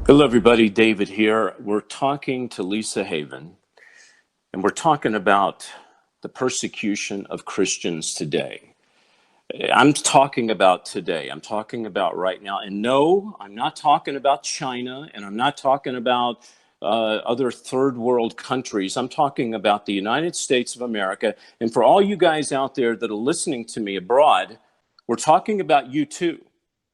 Hello, everybody. David here. We're talking to Lisa Haven, and we're talking about the persecution of Christians today. I'm talking about today. I'm talking about right now. And no, I'm not talking about China, and I'm not talking about other third world countries. I'm talking about the United States of America. And for all you guys out there that are listening to me abroad, we're talking about you too.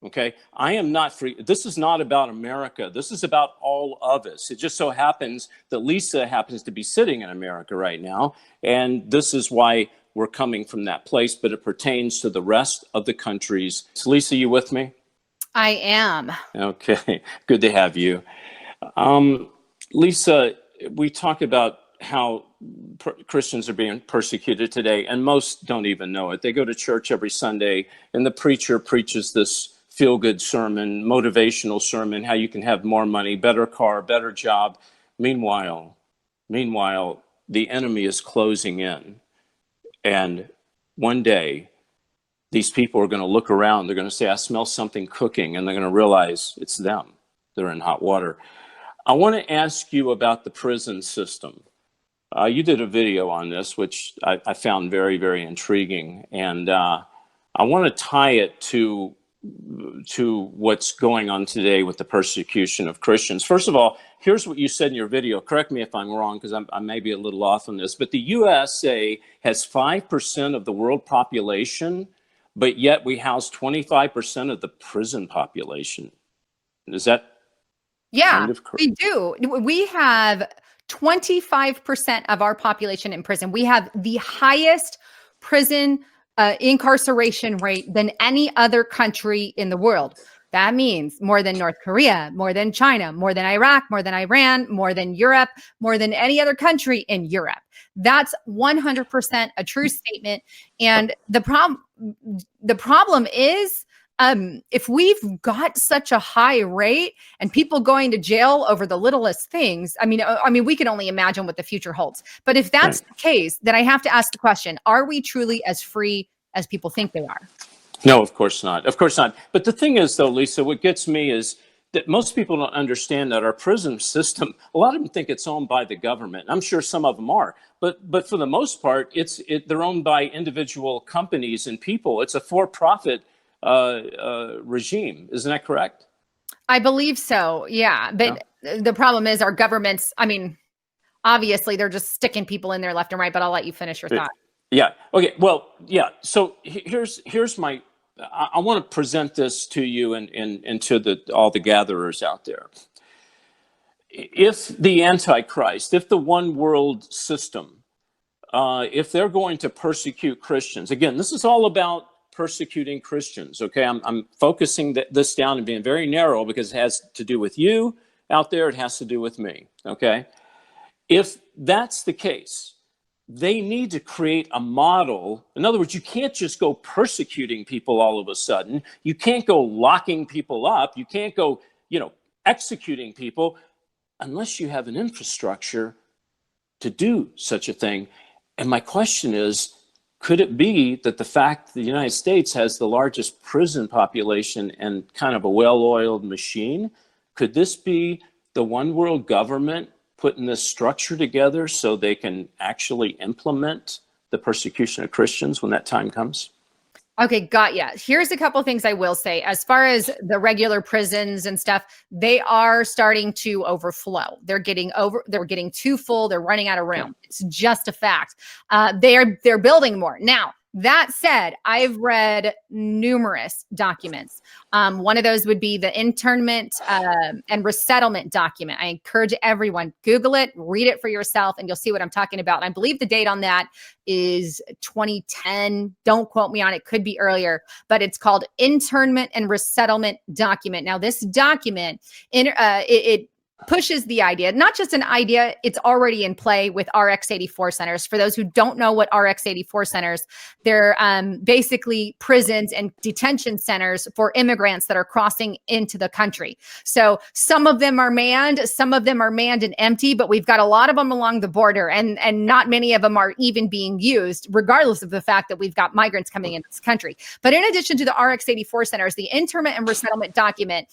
Okay, I am not free. This is not about America. This is about all of us. It just so happens that Lisa happens to be sitting in America right now. And this is why we're coming from that place, but it pertains to the rest of the countries. So Lisa, you with me? I am. Okay, good to have you. Lisa, we talk about how Christians are being persecuted today, and most don't even know it. They go to church every Sunday, and the preacher preaches this feel-good sermon, motivational sermon, how you can have more money, better car, better job. Meanwhile, the enemy is closing in. And one day, these people are going to look around. They're going to say, I smell something cooking. And they're going to realize it's them. They're in hot water. I want to ask you about the prison system. You did a video on this, which I found very, very intriguing. And I want to tie it to what's going on today with the persecution of Christians. First of all, here's what you said in your video. Correct me if I'm wrong, because I may be a little off on this, but the USA has 5% of the world population, but yet we house 25% of the prison population. Is that kind of correct? We do. We have 25% of our population in prison. We have the highest prison incarceration rate than any other country in the world. That means more than North Korea, more than China, more than Iraq, more than Iran, more than Europe, more than any other country in Europe. That's 100% a true statement. And the problem is, if we've got such a high rate and people going to jail over the littlest things, I mean, we can only imagine what the future holds. But if that's the case, then I have to ask the question, are we truly as free as people think they are? No, of course not. Of course not. But the thing is, though, Lisa, what gets me is that most people don't understand that our prison system, a lot of them think it's owned by the government. I'm sure some of them are. But for the most part, they're owned by individual companies and people. It's a for-profit regime. Isn't that correct? I believe so. Yeah. But the problem is our governments, I mean, obviously they're just sticking people in there left and right, but I'll let you finish your thought. Yeah. Okay. Well, yeah. So here's my, I want to present this to you and to all the gatherers out there. If the Antichrist, if the one world system, if they're going to persecute Christians, again, this is all about persecuting Christians. Okay, I'm focusing this down and being very narrow because it has to do with you out there. It has to do with me. Okay, if that's the case, they need to create a model. In other words, you can't just go persecuting people all of a sudden. You can't go locking people up. You can't go, executing people unless you have an infrastructure to do such a thing. And my question is, could it be that the fact that the United States has the largest prison population and kind of a well-oiled machine, could this be the one world government putting this structure together so they can actually implement the persecution of Christians when that time comes? Okay, got ya. Here's a couple things I will say. As far as the regular prisons and stuff, they are starting to overflow. They're getting too full. They're running out of room. It's just a fact. They're building more. Now, that said, I've read numerous documents. One of those would be the internment and resettlement document. I encourage everyone, Google it, read it for yourself, and you'll see what I'm talking about. And I believe the date on that is 2010. Don't quote me on it. Could be earlier, but it's called internment and resettlement document. Now, this document, pushes the idea, not just an idea, it's already in play with RX-84 centers. For those who don't know what RX-84 centers, they're basically prisons and detention centers for immigrants that are crossing into the country. So some of them are manned, some of them are manned and empty, but we've got a lot of them along the border, and not many of them are even being used, regardless of the fact that we've got migrants coming into this country. But in addition to the RX-84 centers, the internment and resettlement document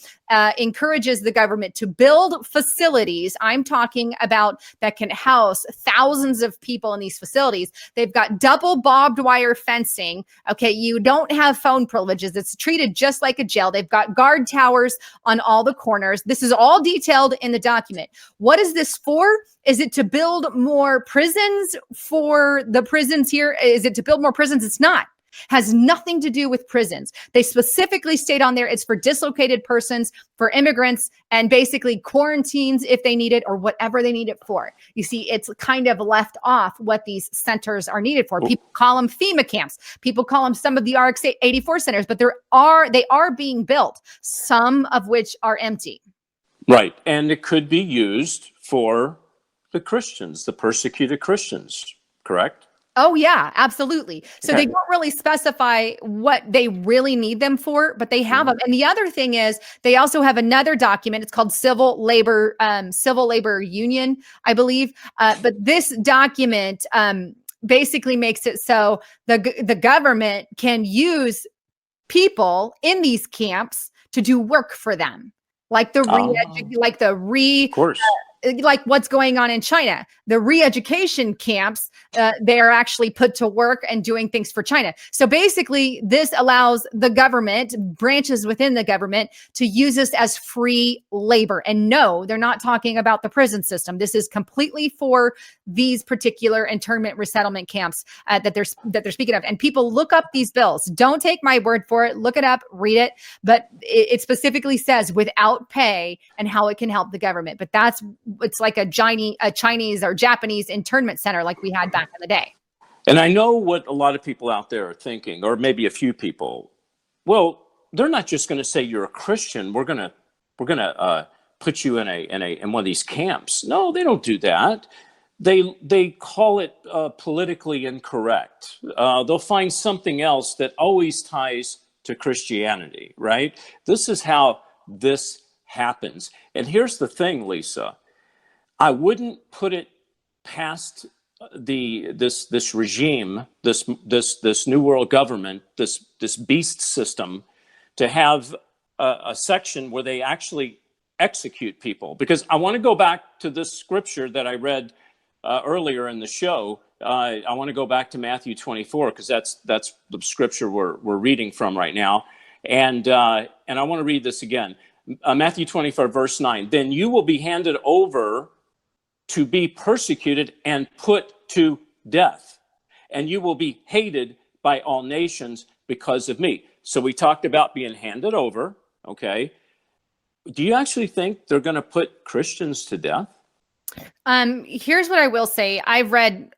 encourages the government to build facilities. I'm talking about that can house thousands of people in these facilities. They've got double barbed wire fencing. Okay, you don't have phone privileges. It's treated just like a jail. They've got guard towers on all the corners. This is all detailed in the document. What is this for? Is it to build more prisons for the prisons here? Is it to build more prisons? It's not. Has nothing to do with prisons. They specifically state on there it's for dislocated persons, for immigrants, and basically quarantines if they need it or whatever they need it for. You see, it's kind of left off what these centers are needed for. People call them FEMA camps. People call them some of the RX-84 centers, but they are being built, some of which are empty. Right. And it could be used for the Christians, the persecuted Christians, correct? Oh, yeah, absolutely. So Okay. they don't really specify what they really need them for, but they have them. And the other thing is they also have another document. It's called Civil Labor Union, I believe. But this document basically makes it so the government can use people in these camps to do work for them, like Of course. like what's going on in China. The re-education camps, they are actually put to work and doing things for China. So basically, this allows the government, branches within the government, to use this as free labor. And no, they're not talking about the prison system. This is completely for these particular internment resettlement camps that they're speaking of. And people look up these bills. Don't take my word for it. Look it up, read it. But it specifically says without pay and how it can help the government. But it's like a Chinese or Japanese internment center like we had back in the day. And I know what a lot of people out there are thinking, or maybe a few people. Well, they're not just going to say you're a Christian. We're gonna put you in one of these camps. No, they don't do that. They call it politically incorrect. They'll find something else that always ties to Christianity, right? This is how this happens. And here's the thing, Lisa. I wouldn't put it past this regime, this New World government, this beast system, to have a section where they actually execute people. Because I want to go back to this scripture that I read earlier in the show. I want to go back to Mathew 24 because that's the scripture we're reading from right now, and I want to read this again. Matthew 24 verse 9. Then you will be handed over to be persecuted and put to death, and you will be hated by all nations because of me. So we talked about being handed over. Okay. Do you actually think they're going to put Christians to death? Here's what I will say. I've read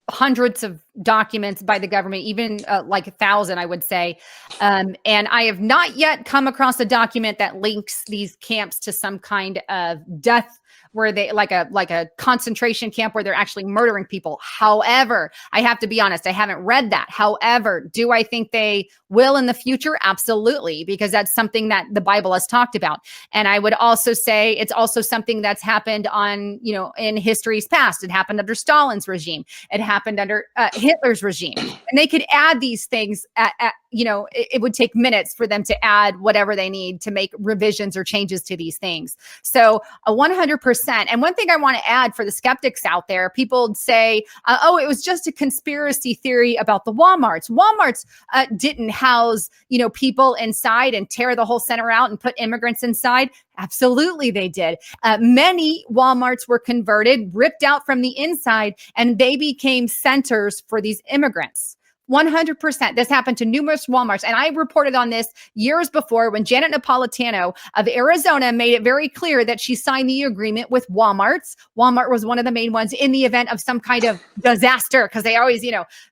hundreds of documents by the government, even like 1,000, I would say. And I have not yet come across a document that links these camps to some kind of death, where they like a concentration camp where they're actually murdering people. However, I have to be honest, I haven't read that. However, do I think they will in the future? Absolutely, because that's something that the Bible has talked about. And I would also say it's also something that's happened in history's past. It happened under Stalin's regime. It happened under Hitler's regime. And they could add these things it would take minutes for them to add whatever they need to make revisions or changes to these things. So 100%. And one thing I want to add for the skeptics out there, people say, it was just a conspiracy theory about the Walmarts. Walmarts didn't house, people inside and tear the whole center out and put immigrants inside. Absolutely, they did. Many Walmarts were converted, ripped out from the inside, and they became centers for these immigrants. 100%. This happened to numerous Walmarts. And I reported on this years before when Janet Napolitano of Arizona made it very clear that she signed the agreement with Walmart's. Walmart was one of the main ones in the event of some kind of disaster, because they always,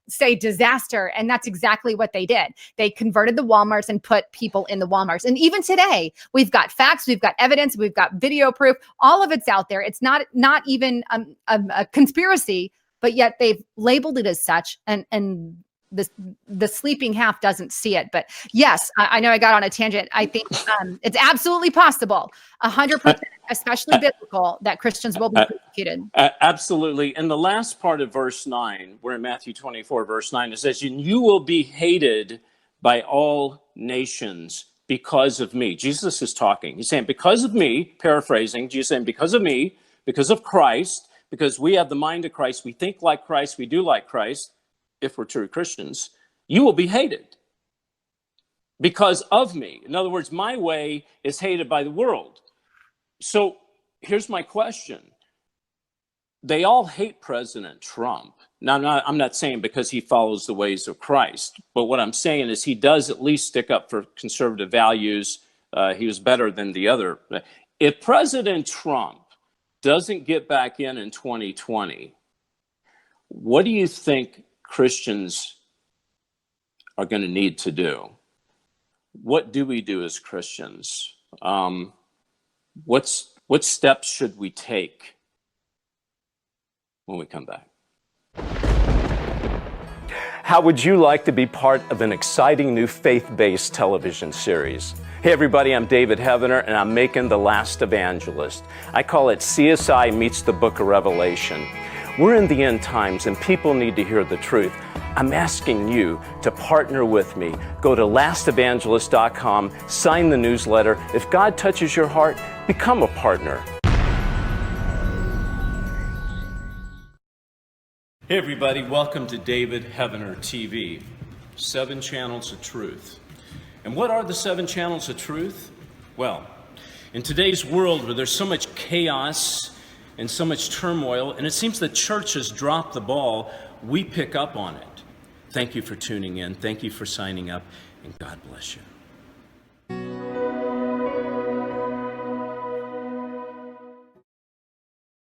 say disaster. And that's exactly what they did. They converted the Walmarts and put people in the Walmarts. And even today, we've got facts, we've got evidence, we've got video proof. All of it's out there. It's not even a conspiracy, but yet they've labeled it as such. And the sleeping half doesn't see it. But yes, I know I got on a tangent. I think it's absolutely possible, 100%, especially biblical, that Christians will be persecuted. Absolutely. And the last part of verse 9, we're in Matthew 24, verse 9, it says, "And you will be hated by all nations because of me." Jesus is talking. He's saying, because of me, paraphrasing, Jesus saying, because of me, because of Christ, because we have the mind of Christ, we think like Christ, we do like Christ, if we're true Christians, you will be hated because of me. In other words, my way is hated by the world. So here's my question. They all hate President Trump. Now, I'm not saying because he follows the ways of Christ, but what I'm saying is he does at least stick up for conservative values. He was better than the other. If President Trump doesn't get back in 2020, what do you think Christians are going to need to do? What do we do as Christians? What steps should we take when we come back? How would you like to be part of an exciting new faith-based television series? Hey everybody, I'm David Heavener, and I'm making The Last Evangelist. I call it CSI meets the Book of Revelation. We're in the end times and people need to hear the truth. I'm asking you to partner with me. Go to lastevangelist.com, sign the newsletter. If God touches your heart, become a partner. Hey everybody, welcome to David Heavener TV, 7 channels of truth. And what are the 7 channels of truth? Well, in today's world where there's so much chaos and so much turmoil, and it seems the church has dropped the ball, we pick up on it. Thank you for tuning in. Thank you for signing up, and God bless you.